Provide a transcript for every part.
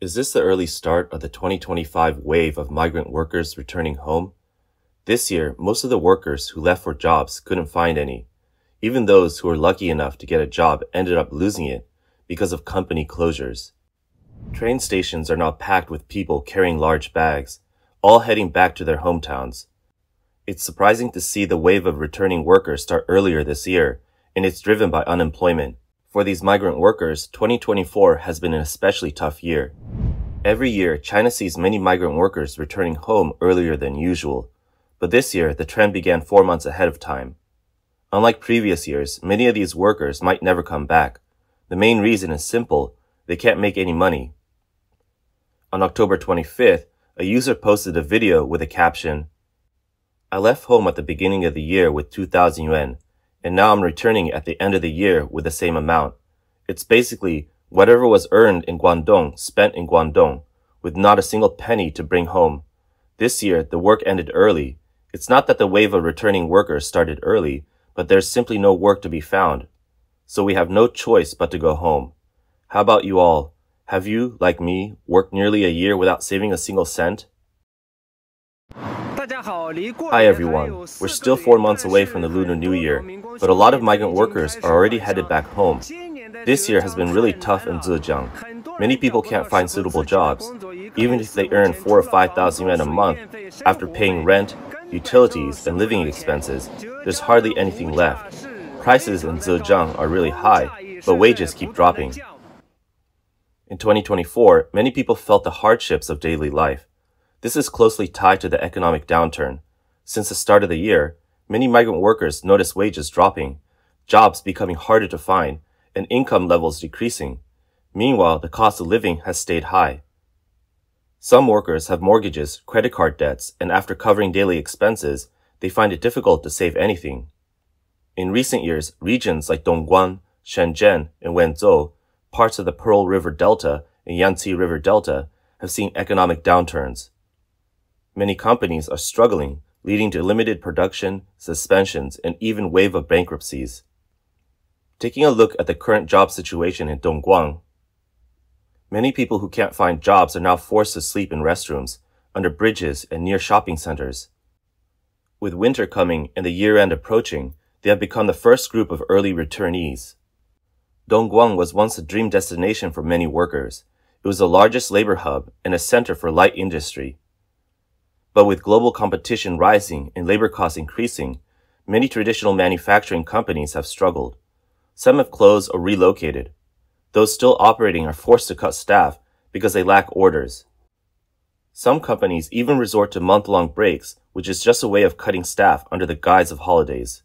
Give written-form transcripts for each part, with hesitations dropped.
Is this the early start of the 2025 wave of migrant workers returning home? This year, most of the workers who left for jobs couldn't find any. Even those who were lucky enough to get a job ended up losing it because of company closures. Train stations are now packed with people carrying large bags, all heading back to their hometowns. It's surprising to see the wave of returning workers start earlier this year, and it's driven by unemployment. For these migrant workers, 2024 has been an especially tough year. Every year, China sees many migrant workers returning home earlier than usual, but this year the trend began 4 months ahead of time. Unlike previous years, many of these workers might never come back. The main reason is simple: they can't make any money. On October 25th, a user posted a video with a caption, "I left home at the beginning of the year with 2,000 yuan, and now I'm returning at the end of the year with the same amount. It's basically whatever was earned in Guangdong spent in Guangdong, with not a single penny to bring home. This year, the work ended early. It's not that the wave of returning workers started early, but there's simply no work to be found. So we have no choice but to go home. How about you all? Have you, like me, worked nearly a year without saving a single cent?" Hi everyone, we're still 4 months away from the Lunar New Year, but a lot of migrant workers are already headed back home. This year has been really tough in Zhejiang. Many people can't find suitable jobs. Even if they earn 4,000 or 5,000 yuan a month, after paying rent, utilities, and living expenses, there's hardly anything left. Prices in Zhejiang are really high, but wages keep dropping. In 2024, many people felt the hardships of daily life. This is closely tied to the economic downturn. Since the start of the year, many migrant workers noticed wages dropping, jobs becoming harder to find, and income levels decreasing. Meanwhile, the cost of living has stayed high. Some workers have mortgages, credit card debts, and after covering daily expenses, they find it difficult to save anything. In recent years, regions like Dongguan, Shenzhen, and Wenzhou, parts of the Pearl River Delta and Yangtze River Delta, have seen economic downturns. Many companies are struggling, leading to limited production, suspensions, and even wave of bankruptcies. Taking a look at the current job situation in Dongguan, many people who can't find jobs are now forced to sleep in restrooms, under bridges, and near shopping centers. With winter coming and the year-end approaching, they have become the first group of early returnees. Dongguan was once a dream destination for many workers. It was the largest labor hub and a center for light industry. But with global competition rising and labor costs increasing, many traditional manufacturing companies have struggled. Some have closed or relocated. Those still operating are forced to cut staff because they lack orders. Some companies even resort to month-long breaks, which is just a way of cutting staff under the guise of holidays.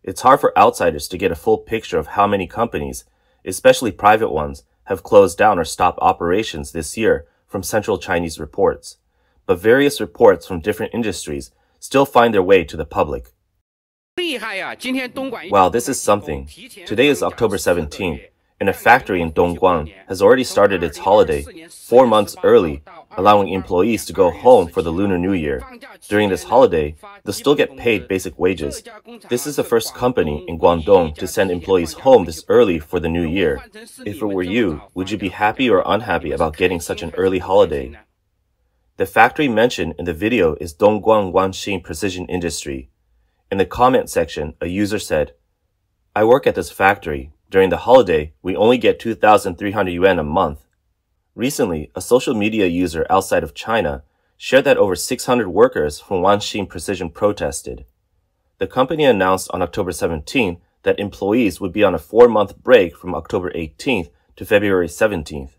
It's hard for outsiders to get a full picture of how many companies, especially private ones, have closed down or stopped operations this year from central Chinese reports. But various reports from different industries still find their way to the public. Wow, this is something. Today is October 17th, and a factory in Dongguan has already started its holiday 4 months early, allowing employees to go home for the Lunar New Year. During this holiday, they'll still get paid basic wages. This is the first company in Guangdong to send employees home this early for the new year. If it were you, would you be happy or unhappy about getting such an early holiday? The factory mentioned in the video is Dongguan Wanxin Precision Industry. In the comment section, a user said, "I work at this factory. During the holiday, we only get 2,300 yuan a month." Recently, a social media user outside of China shared that over 600 workers from Wanxin Precision protested. The company announced on October 17th that employees would be on a 4-month break from October 18th to February 17th.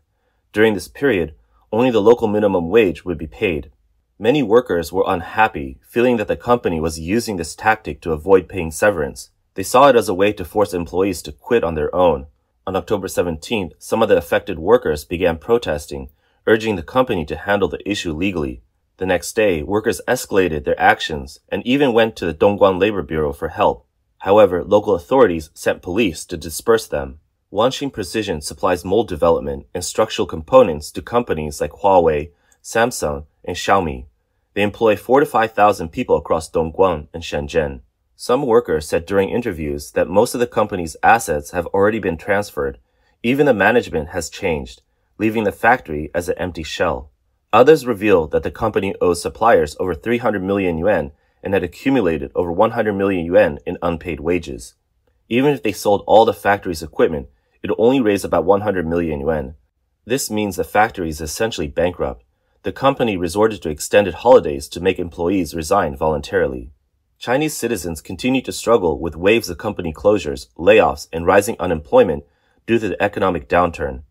During this period, only the local minimum wage would be paid. Many workers were unhappy, feeling that the company was using this tactic to avoid paying severance. They saw it as a way to force employees to quit on their own. On October 17th, some of the affected workers began protesting, urging the company to handle the issue legally. The next day, workers escalated their actions and even went to the Dongguan Labor Bureau for help. However, local authorities sent police to disperse them. Wanxin Precision supplies mold development and structural components to companies like Huawei, Samsung, and Xiaomi. They employ 4,000 to 5,000 people across Dongguan and Shenzhen. Some workers said during interviews that most of the company's assets have already been transferred. Even the management has changed. leaving the factory as an empty shell. Others reveal that the company owes suppliers over 300 million yuan and had accumulated over 100 million yuan in unpaid wages. Even if they sold all the factory's equipment, it would only raise about 100 million yuan. This means the factory is essentially bankrupt. The company resorted to extended holidays to make employees resign voluntarily. Chinese citizens continue to struggle with waves of company closures, layoffs, and rising unemployment due to the economic downturn.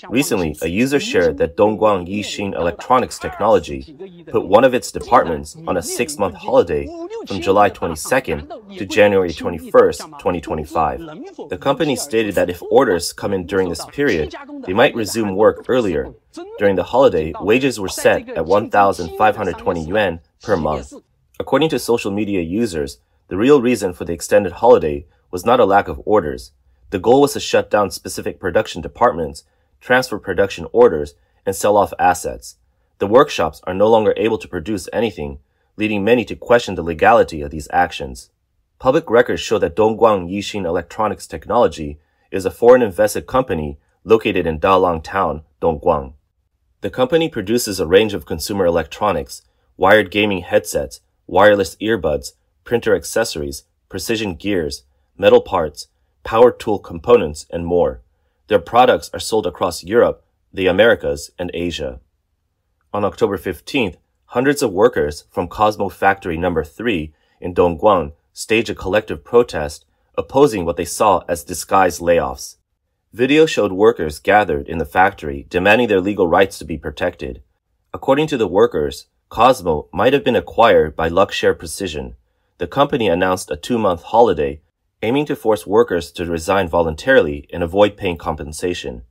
Recently, a user shared that Dongguan Yixin Electronics Technology put one of its departments on a 6-month holiday from July 22nd to January 21st, 2025. The company stated that if orders come in during this period, they might resume work earlier. During the holiday, wages were set at 1,520 yuan per month. According to social media users, the real reason for the extended holiday was not a lack of orders. The goal was to shut down specific production departments, transfer production orders, and sell off assets. The workshops are no longer able to produce anything, leading many to question the legality of these actions. Public records show that Dongguan Yixin Electronics Technology is a foreign-invested company located in Dalang Town, Dongguan. The company produces a range of consumer electronics, wired gaming headsets, wireless earbuds, printer accessories, precision gears, metal parts, power tool components, and more. Their products are sold across Europe, the Americas, and Asia. On October 15th, hundreds of workers from Cosmo Factory No. 3 in Dongguan staged a collective protest opposing what they saw as disguised layoffs. Video showed workers gathered in the factory demanding their legal rights to be protected. According to the workers, Cosmo might have been acquired by Luxshare Precision. The company announced a 2-month holiday, aiming to force workers to resign voluntarily and avoid paying compensation.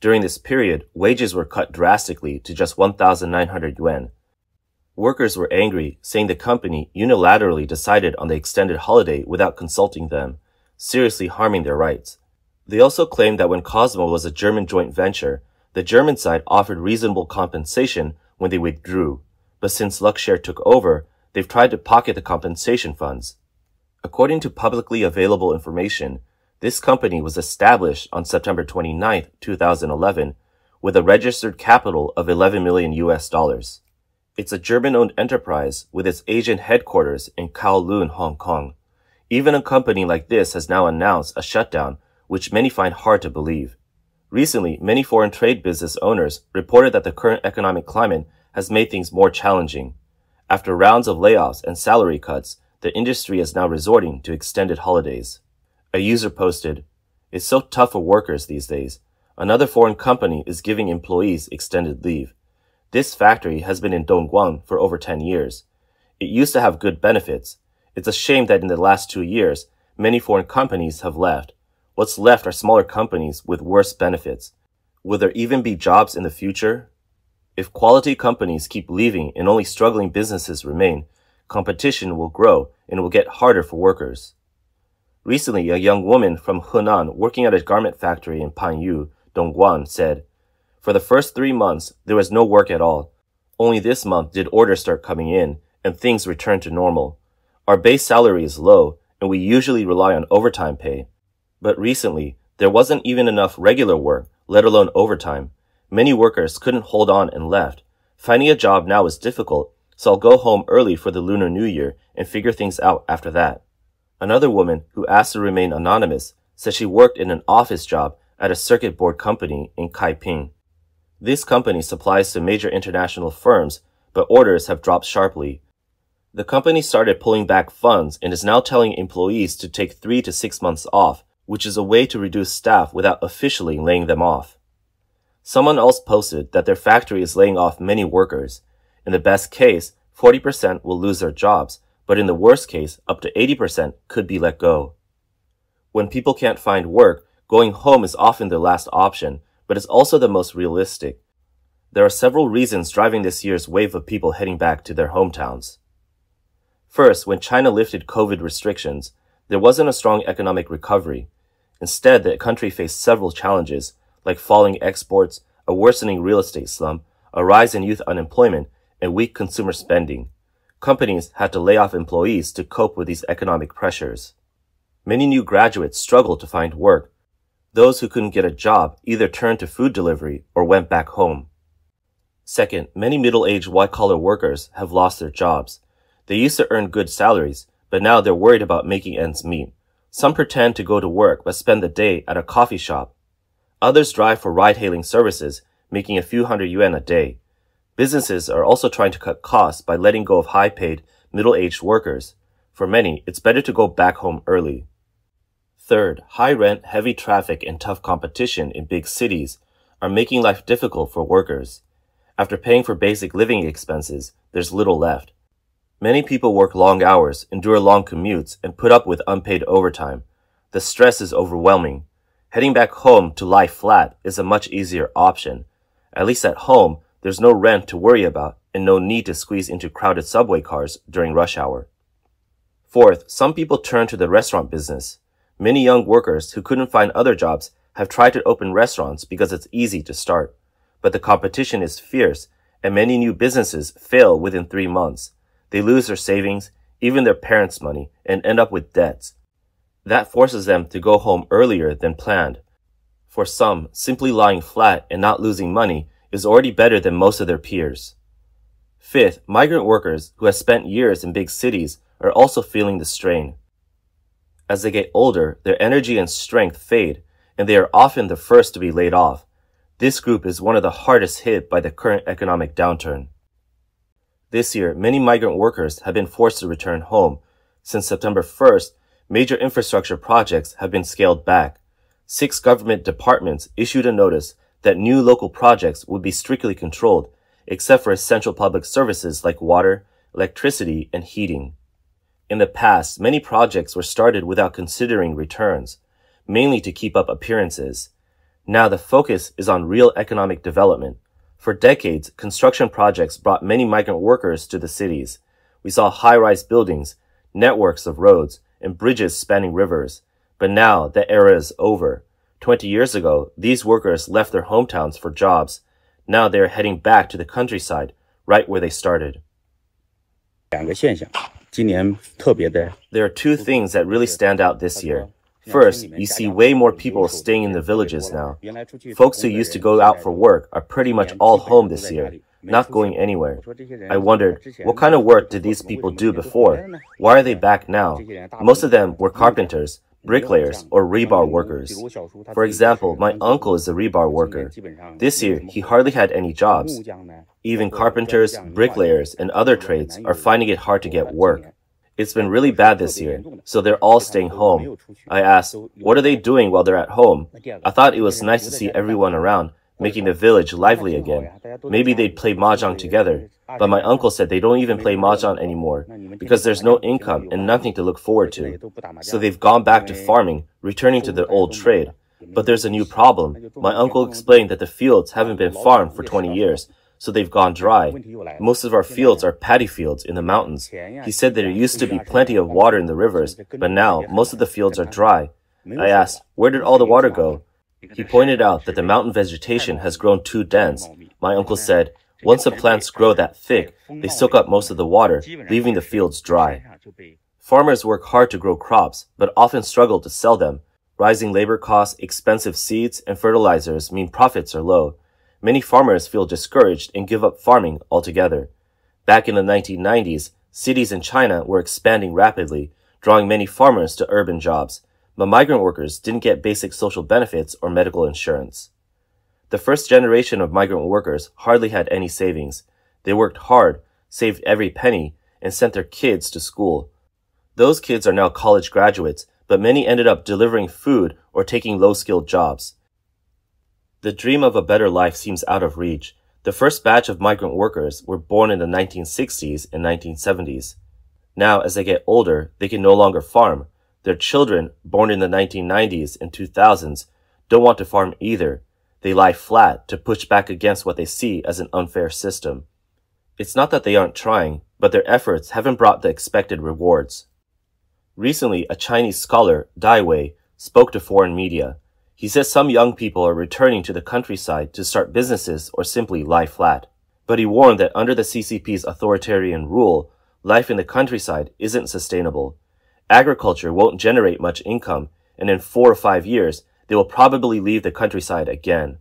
During this period, wages were cut drastically to just 1,900 yuan. Workers were angry, saying the company unilaterally decided on the extended holiday without consulting them, seriously harming their rights. They also claimed that when Cosmo was a German joint venture, the German side offered reasonable compensation when they withdrew, but since Luxshare took over, they've tried to pocket the compensation funds. According to publicly available information, this company was established on September 29, 2011, with a registered capital of 11 million US dollars. It's a German-owned enterprise with its Asian headquarters in Kowloon, Hong Kong. Even a company like this has now announced a shutdown, which many find hard to believe. Recently, many foreign trade business owners reported that the current economic climate has made things more challenging. After rounds of layoffs and salary cuts, the industry is now resorting to extended holidays. A user posted, "It's so tough for workers these days. Another foreign company is giving employees extended leave. This factory has been in Dongguan for over 10 years. It used to have good benefits. It's a shame that in the last 2 years, many foreign companies have left. What's left are smaller companies with worse benefits. Will there even be jobs in the future? If quality companies keep leaving and only struggling businesses remain, competition will grow and it will get harder for workers." Recently, a young woman from Henan working at a garment factory in Panyu, Dongguan, said, "For the first 3 months, there was no work at all. Only this month did orders start coming in and things returned to normal. Our base salary is low and we usually rely on overtime pay. But recently, there wasn't even enough regular work, let alone overtime. Many workers couldn't hold on and left. Finding a job now is difficult, so I'll go home early for the Lunar New Year and figure things out after that." Another woman, who asked to remain anonymous, said she worked in an office job at a circuit board company in Kaiping. This company supplies to major international firms, but orders have dropped sharply. The company started pulling back funds and is now telling employees to take 3 to 6 months off, which is a way to reduce staff without officially laying them off. Someone else posted that their factory is laying off many workers. In the best case, 40% will lose their jobs, but in the worst case, up to 80% could be let go. When people can't find work, going home is often their last option, but it's also the most realistic. There are several reasons driving this year's wave of people heading back to their hometowns. First, when China lifted COVID restrictions, there wasn't a strong economic recovery. Instead, the country faced several challenges, like falling exports, a worsening real estate slump, a rise in youth unemployment, and weak consumer spending. Companies had to lay off employees to cope with these economic pressures. Many new graduates struggled to find work. Those who couldn't get a job either turned to food delivery or went back home. Second, many middle-aged white-collar workers have lost their jobs. They used to earn good salaries, but now they're worried about making ends meet. Some pretend to go to work but spend the day at a coffee shop. Others drive for ride-hailing services, making a few hundred yuan a day. Businesses are also trying to cut costs by letting go of high-paid, middle-aged workers. For many, it's better to go back home early. Third, high rent, heavy traffic, and tough competition in big cities are making life difficult for workers. After paying for basic living expenses, there's little left. Many people work long hours, endure long commutes, and put up with unpaid overtime. The stress is overwhelming. Heading back home to lie flat is a much easier option. At least at home, there's no rent to worry about and no need to squeeze into crowded subway cars during rush hour. Fourth, some people turn to the restaurant business. Many young workers who couldn't find other jobs have tried to open restaurants because it's easy to start. But the competition is fierce, and many new businesses fail within 3 months. They lose their savings, even their parents' money, and end up with debts. That forces them to go home earlier than planned. For some, simply lying flat and not losing money is already better than most of their peers. Fifth, migrant workers who have spent years in big cities are also feeling the strain. As they get older, their energy and strength fade, and they are often the first to be laid off. This group is one of the hardest hit by the current economic downturn. This year, many migrant workers have been forced to return home. Since September 1st, major infrastructure projects have been scaled back. 6 government departments issued a notice that new local projects would be strictly controlled, except for essential public services like water, electricity, and heating. In the past, many projects were started without considering returns, mainly to keep up appearances. Now the focus is on real economic development. For decades, construction projects brought many migrant workers to the cities. We saw high-rise buildings, networks of roads, and bridges spanning rivers. But now that era is over. 20 years ago, these workers left their hometowns for jobs. Now they are heading back to the countryside, right where they started. There are 2 things that really stand out this year. First, you see way more people staying in the villages now. Folks who used to go out for work are pretty much all home this year, not going anywhere. I wondered, what kind of work did these people do before? Why are they back now? Most of them were carpenters, bricklayers, or rebar workers. For example, my uncle is a rebar worker. This year, he hardly had any jobs. Even carpenters, bricklayers, and other trades are finding it hard to get work. It's been really bad this year, so they're all staying home. I asked, what are they doing while they're at home? I thought it was nice to see everyone around, making the village lively again. Maybe they'd play mahjong together. But my uncle said they don't even play mahjong anymore, because there's no income and nothing to look forward to. So they've gone back to farming, returning to their old trade. But there's a new problem. My uncle explained that the fields haven't been farmed for 20 years, so they've gone dry. Most of our fields are paddy fields in the mountains. He said there used to be plenty of water in the rivers, but now most of the fields are dry. I asked, where did all the water go? He pointed out that the mountain vegetation has grown too dense. My uncle said, once the plants grow that thick, they soak up most of the water, leaving the fields dry. Farmers work hard to grow crops, but often struggle to sell them. Rising labor costs, expensive seeds, and fertilizers mean profits are low. Many farmers feel discouraged and give up farming altogether. Back in the 1990s, cities in China were expanding rapidly, drawing many farmers to urban jobs, but migrant workers didn't get basic social benefits or medical insurance. The first generation of migrant workers hardly had any savings. They worked hard, saved every penny, and sent their kids to school. Those kids are now college graduates, but many ended up delivering food or taking low-skilled jobs. The dream of a better life seems out of reach. The first batch of migrant workers were born in the 1960s and 1970s. Now, as they get older, they can no longer farm. Their children, born in the 1990s and 2000s, don't want to farm either. They lie flat to push back against what they see as an unfair system. It's not that they aren't trying, but their efforts haven't brought the expected rewards. Recently, a Chinese scholar, Dai Wei, spoke to foreign media. He says some young people are returning to the countryside to start businesses or simply lie flat. But he warned that under the CCP's authoritarian rule, life in the countryside isn't sustainable. Agriculture won't generate much income, and in 4 or 5 years, they will probably leave the countryside again.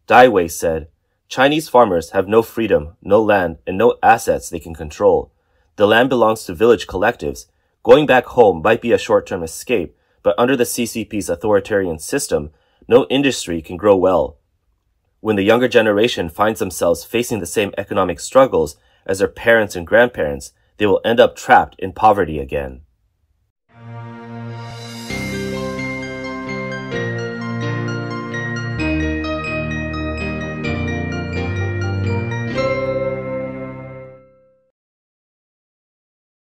Dai Wei said, Chinese farmers have no freedom, no land, and no assets they can control. The land belongs to village collectives. Going back home might be a short-term escape, but under the CCP's authoritarian system, no industry can grow well. When the younger generation finds themselves facing the same economic struggles as their parents and grandparents, they will end up trapped in poverty again.